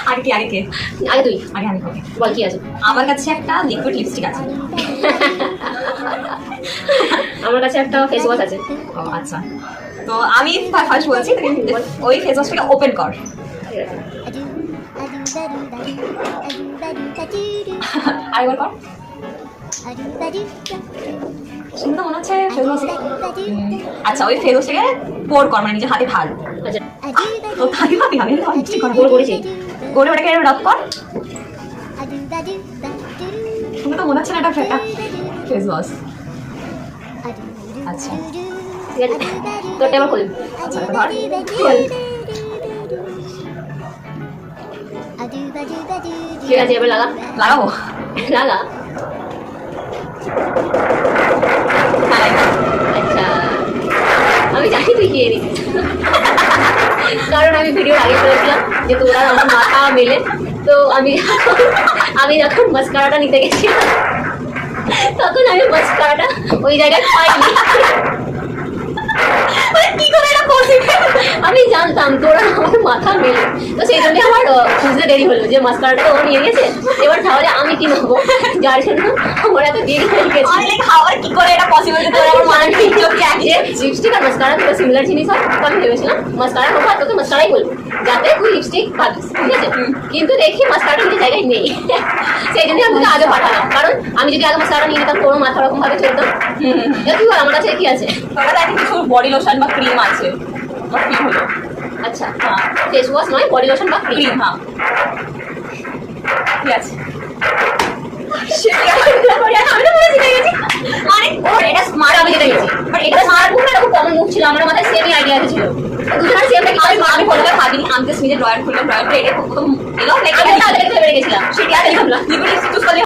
আগে কি আগে কে আগে তুই আগে আমি ওকে বল কি আছে। আমার কাছে একটা লিকুইড লিপস্টিক আছে। আমার কাছে একটা ফেস ওয়াশ আছে। ও আচ্ছা, তো আমি ফার্স্ট বলছি, ওই ফেস ওয়াশটাকে ওপেন কর। আরেকবার কর। শুনতে মনে হচ্ছে ফেস ওয়াশ। আচ্ছা, ওই ফেস ওয়াশটাকে পোর কর, মানে নিজের হাতে ঢাল। আচ্ছা তো থাকি ভাবি আমি লিপস্টিক কর গোল করেছি। করে ওটাকে রাব কর। শুনতে তো মনে হচ্ছে না এটা ফেস ওয়াশ। আচ্ছা ঠিক আছে, তোরটা এবার খোল। আচ্ছা এটা ধর। খোল। ঠিক আছে, এবার লাগা। লাগাবো। লাগা। আচ্ছা, আমি জানি তুই কি এরিস, কারণ আমি ভিডিওর আগে বলেছিলাম যে তোরা আমার মাথা মেলে। তো আমি যখন মাস্কারাটা নিতে গেছিলাম তখন আমি মাস্কারাটা ওই জায়গায় পাইনি। কি করে এটা পসিবল? আমি জানতাম তোরা আমার মাথা মেলে, তো সেই জন্য আমার খুঁজতে দেরি হলো যে মাস্কারাটা ও নিয়ে গেছে, এবার তাহলে আমি কি নেবো, যার জন্য আমার এত দেরি হয়ে গেছে। আমি লাইক হাওয়ার কি করে এটা পসিবল যে তোরা আমার মানে ভিডিও কি আছে? লিপস্টিক আর মাস্কারা দুটো সিমিলার জিনিস হয়, তো আমি ভেবেছিলাম মাস্কারা হোক আর তোকে মাস্কারাই বলবো, যাতে তুই লিপস্টিক পাবিস, ঠিক আছে। কিন্তু দেখি মাস্কারাটা নিজের জায়গায় নেই, সেই জন্য আমি তোকে আগে পাঠালাম, কারণ আমি যদি আগে মাস্কারা নিয়ে নিতাম তোর মাথা ওরকম ভাবে চলতো। তুই বল আমার কাছে কি আছে। তোরা দেখি কিছু বডি লোশন বা ক্রিম আছে, বা ক্রিম হলো। আচ্ছা, হ্যাঁ ফেস ওয়াশ নয়, বডি লোশন বা ক্রিম। ক্রিম, হ্যাঁ ঠিক আছে। এটা স্মার্ট, আমি যেটা গেছি বাট এটা স্মার্ট মুখ না, এরকম কমন মুখ ছিল, আমার মাথায় সেমই আইডিয়া ছিল। দুজনের সেম নাকি আমি কোনোটা ভাবিনি, আমি জাস্ট নিজের ড্রয়ার খুললাম, ড্রয়ার খুলে এটা প্রথম এলো, আমি তাহলে ভেবে গেছিলাম সেটি আর লিকুইড লিপস্টিক চুজ করলে